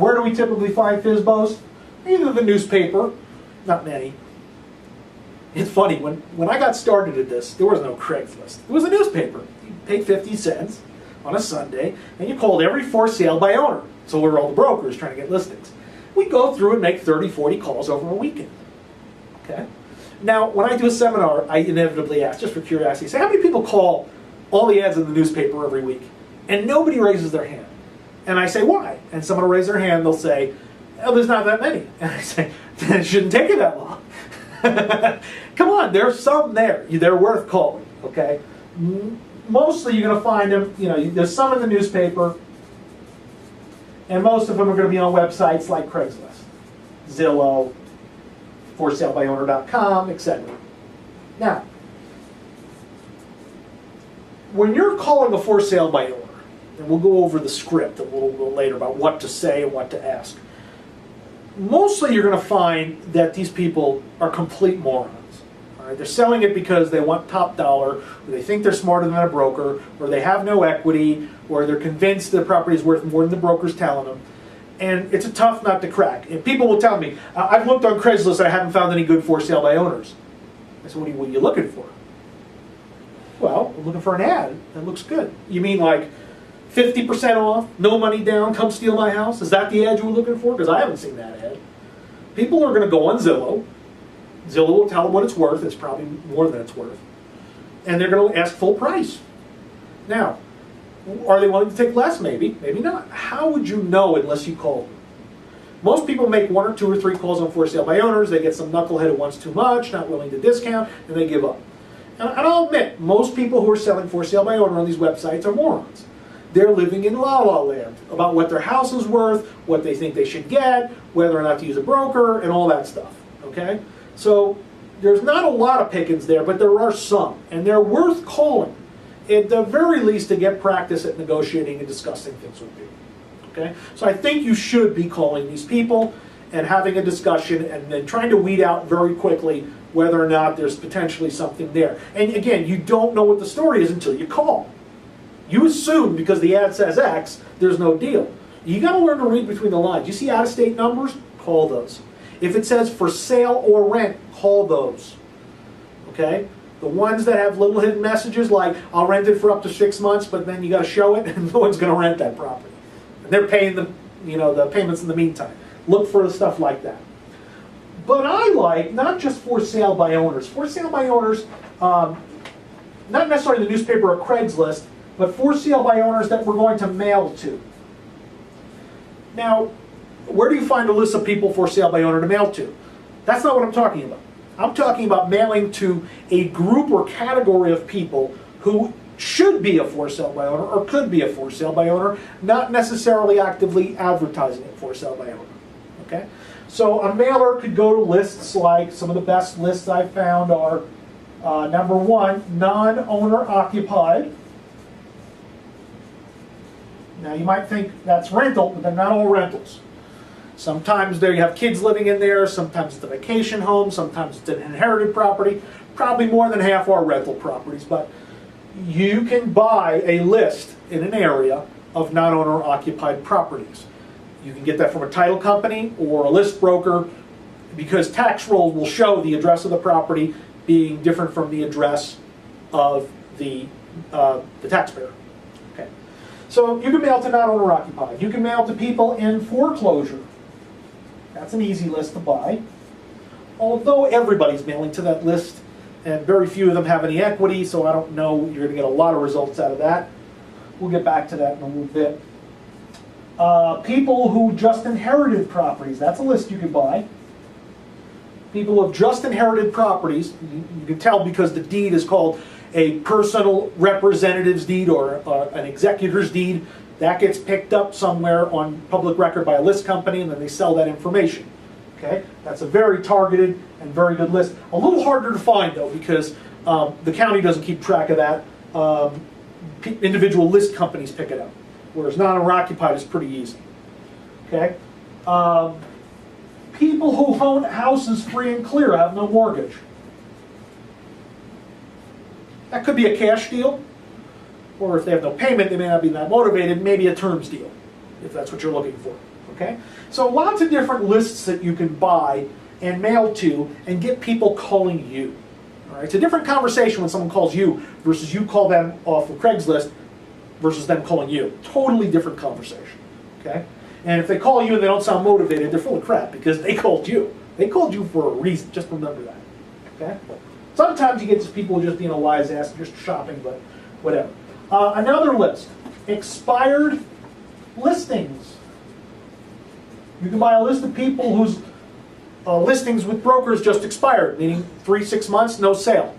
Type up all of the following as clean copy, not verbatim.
Where do we typically find FSBOs? Either the newspaper, not many. It's funny, when I got started at this, there was no Craigslist. It was a newspaper. You paid 50 cents on a Sunday, and you called every for sale by owner. So were all the brokers trying to get listings. We'd go through and make 30, 40 calls over a weekend. Okay? Now, when I do a seminar, I inevitably ask, just for curiosity, say, how many people call all the ads in the newspaper every week? And nobody raises their hand. And I say, why? And someone will raise their hand, they'll say, oh, there's not that many. And I say, then it shouldn't take you that long. Come on, there's some there. They're worth calling, okay? Mostly you're going to find them, there's some in the newspaper, and most of them are going to be on websites like Craigslist, Zillow, wholesalebyowner.com, etc. Now, when you're calling a for sale by owner, and we'll go over the script a little bit later about what to say and what to ask, mostly you're going to find that these people are complete morons. All right? They're selling it because they want top dollar, or they think they're smarter than a broker, or they have no equity, or they're convinced the property is worth more than the broker's telling them. And it's a tough nut to crack. And people will tell me, I've looked on Craigslist and I haven't found any good for sale by owners. I said, what are you looking for? Well, I'm looking for an ad that looks good. You mean like 50% off, no money down, come steal my house? Is that the ad you were looking for? Because I haven't seen that ad. People are going to go on Zillow. Zillow will tell them what it's worth. It's probably more than it's worth. And they're going to ask full price. Now, are they willing to take less? Maybe, maybe not. How would you know unless you call them? Most people make 1 or 2 or 3 calls on for sale by owners. They get some knucklehead who wants too much, not willing to discount, and they give up. And I'll admit, most people who are selling for sale by owner on these websites are morons. They're living in la-la land about what their house is worth, what they think they should get, whether or not to use a broker, and all that stuff. Okay? So there's not a lot of pickings there, but there are some, and they're worth calling, at the very least, to get practice at negotiating and discussing things with people. Okay? So I think you should be calling these people and having a discussion and then trying to weed out very quickly whether or not there's potentially something there. And again, you don't know what the story is until you call. You assume because the ad says X, there's no deal. You got to learn to read between the lines. You see out-of-state numbers? Call those. If it says for sale or rent, call those. Okay? The ones that have little hidden messages like, I'll rent it for up to 6 months, but then you got to show it, and no one's going to rent that property. And they're paying the payments in the meantime. Look for the stuff like that. But I like not just for sale by owners. For sale by owners, not necessarily the newspaper or Craigslist, but for sale by owners that we're going to mail to. Now, where do you find a list of people for sale by owner to mail to? That's not what I'm talking about. I'm talking about mailing to a group or category of people who should be a for sale by owner or could be a for sale by owner, not necessarily actively advertising it for sale by owner. Okay? So a mailer could go to lists like, some of the best lists I've found are, number 1, non-owner occupied. Now you might think that's rental, but they're not all rentals. Sometimes there you have kids living in there, sometimes it's a vacation home, sometimes it's an inherited property. Probably more than half are rental properties, but you can buy a list in an area of non-owner occupied properties. You can get that from a title company or a list broker because tax rolls will show the address of the property being different from the address of the taxpayer. Okay. So you can mail to non-owner occupied. You can mail to people in foreclosure. That's an easy list to buy. Although everybody's mailing to that list, and very few of them have any equity, so I don't know you're going to get a lot of results out of that. We'll get back to that in a little bit. People who just inherited properties, that's a list you can buy. People who have just inherited properties, you can tell because the deed is called a personal representative's deed or an executor's deed. That gets picked up somewhere on public record by a list company, and then they sell that information. Okay, that's a very targeted and very good list. A little harder to find though because the county doesn't keep track of that. Individual list companies pick it up, whereas non-owner occupied is pretty easy. Okay, people who own houses free and clear have no mortgage. That could be a cash deal, or if they have no payment, they may not be that motivated. Maybe a terms deal, if that's what you're looking for. Okay? So lots of different lists that you can buy and mail to and get people calling you. All right? It's a different conversation when someone calls you versus you call them off of Craigslist versus them calling you. Totally different conversation. Okay? And if they call you and they don't sound motivated, they're full of crap because they called you. They called you for a reason. Just remember that. Okay? Sometimes you get these people just being a wise ass, just shopping, but whatever. Another list. Expired listings. You can buy a list of people whose listings with brokers just expired, meaning 3-6 months, no sale.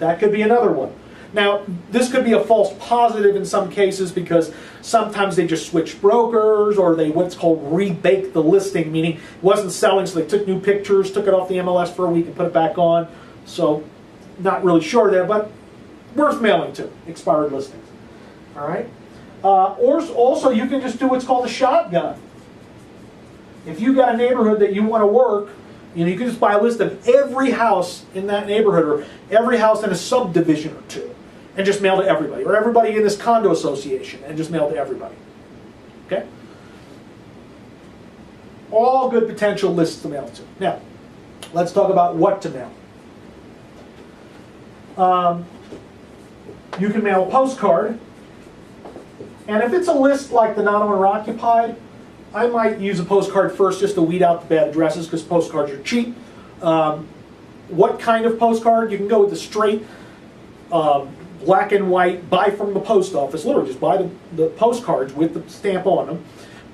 That could be another one. Now, this could be a false positive in some cases because sometimes they just switch brokers or they what's called rebake the listing, meaning it wasn't selling, so they took new pictures, took it off the MLS for a week and put it back on. So, not really sure there, but worth mailing to, expired listings. All right? Or also, you can just do what's called a shotgun. If you got a neighborhood that you want to work, you can just buy a list of every house in that neighborhood or every house in a subdivision or two and just mail to everybody. Or everybody in this condo association and just mail to everybody. Okay? All good potential lists to mail to. Now, let's talk about what to mail. You can mail a postcard. And if it's a list like the non-owner occupied, I might use a postcard first just to weed out the bad addresses because postcards are cheap. What kind of postcard? You can go with the straight black and white, buy from the post office. Literally just buy the postcards with the stamp on them.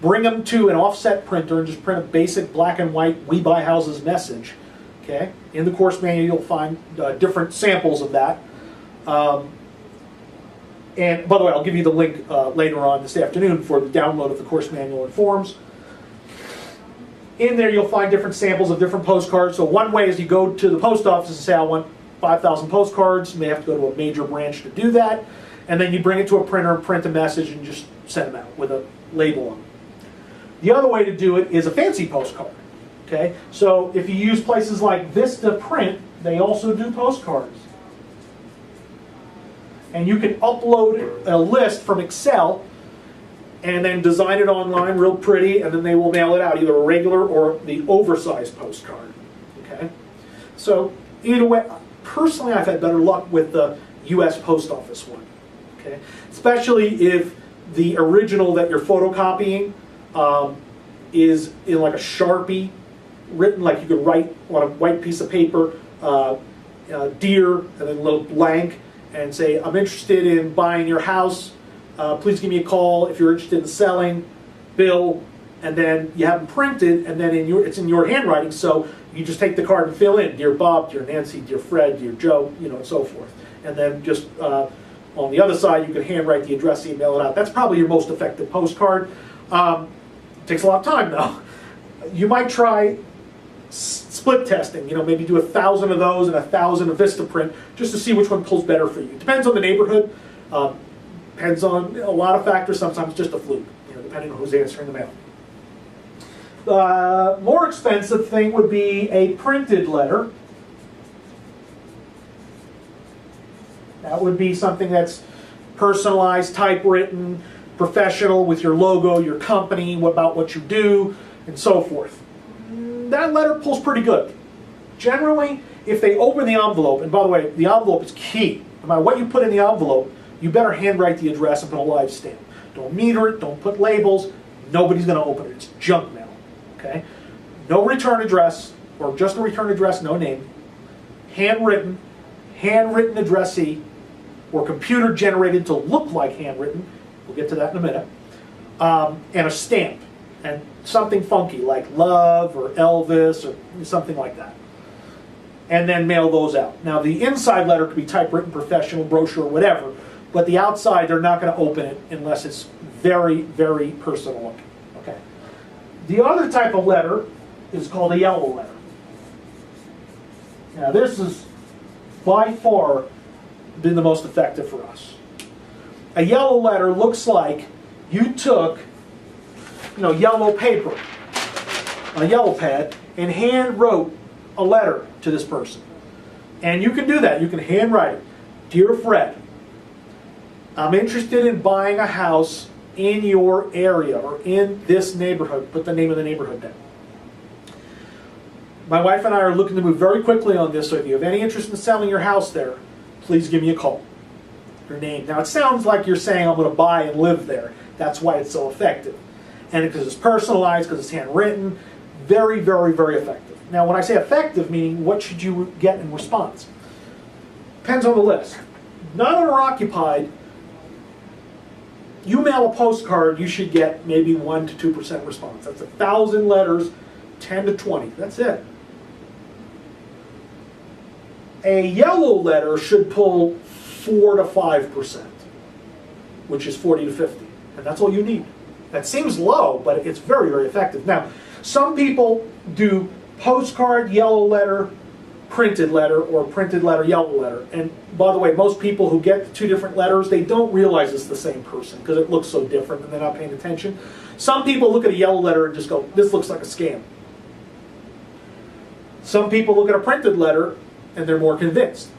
Bring them to an offset printer and just print a basic black and white "We Buy Houses" message. Okay? In the course manual you'll find different samples of that. And by the way, I'll give you the link later on this afternoon for the download of the course manual and forms. In there you'll find different samples of different postcards. So one way is you go to the post office and say, I want 5,000 postcards. You may have to go to a major branch to do that. And then you bring it to a printer and print a message and just send them out with a label on it. The other way to do it is a fancy postcard. Okay? So if you use places like Vista Print, they also do postcards. And you can upload a list from Excel and then design it online real pretty, and then they will mail it out, either a regular or the oversized postcard. Okay? So either way, personally I've had better luck with the US Post Office one. Okay? Especially if the original that you're photocopying is in like a Sharpie, written like you could write on a white piece of paper, dear, and then a little blank, and say, I'm interested in buying your house. Please give me a call if you're interested in selling. Bill, and then you have them printed, and then it's in your handwriting, so you just take the card and fill in, Dear Bob, Dear Nancy, Dear Fred, Dear Joe, and so forth. And then just on the other side, you can handwrite the address, email it out. That's probably your most effective postcard. Takes a lot of time, though. You might try split testing, maybe do 1,000 of those and 1,000 of Vistaprint just to see which one pulls better for you. Depends on the neighborhood, depends on a lot of factors, sometimes just a fluke, depending on who's answering the mail. The more expensive thing would be a printed letter. That would be something that's personalized, typewritten, professional, with your logo, your company, about what you do, and so forth. That letter pulls pretty good. Generally, if they open the envelope, and by the way, the envelope is key. No matter what you put in the envelope, you better handwrite the address and put a live stamp. Don't meter it, don't put labels. Nobody's going to open it. It's junk mail. Okay? No return address, or just a return address, no name. Handwritten addressee, or computer generated to look like handwritten. We'll get to that in a minute. And a stamp. And something funky like Love or Elvis or something like that. And then mail those out. Now the inside letter could be typewritten, professional, brochure, whatever, but the outside they're not going to open it unless it's very, very personal looking. Okay. The other type of letter is called a yellow letter. Now this is by far been the most effective for us. A yellow letter looks like you took yellow paper on a yellow pad and hand wrote a letter to this person. And you can do that. You can handwrite it. Dear Fred, I'm interested in buying a house in your area or in this neighborhood. Put the name of the neighborhood down. My wife and I are looking to move very quickly on this, so if you have any interest in selling your house there, please give me a call. Your name. Now it sounds like you're saying I'm going to buy and live there. That's why it's so effective. And because it's personalized, because it's handwritten, very, very, very effective. Now when I say effective, meaning what should you get in response? Depends on the list. Non-owner occupied, you mail a postcard, you should get maybe 1 to 2% response. That's 1,000 letters, 10 to 20. That's it. A yellow letter should pull 4 to 5%, which is 40 to 50. And that's all you need. That seems low, but it's very, very effective. Now, some people do postcard, yellow letter, printed letter, or printed letter, yellow letter. And by the way, most people who get the 2 different letters, they don't realize it's the same person because it looks so different and they're not paying attention. Some people look at a yellow letter and just go, this looks like a scam. Some people look at a printed letter and they're more convinced.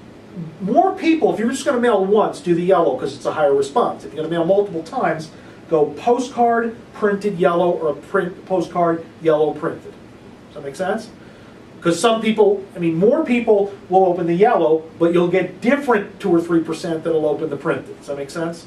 More people, if you're just going to mail once, do the yellow because it's a higher response. If you're going to mail multiple times, go postcard, printed yellow, or postcard, yellow, printed. Does that make sense? Because some people, more people will open the yellow, but you'll get different 2 or 3% that'll open the printed. Does that make sense?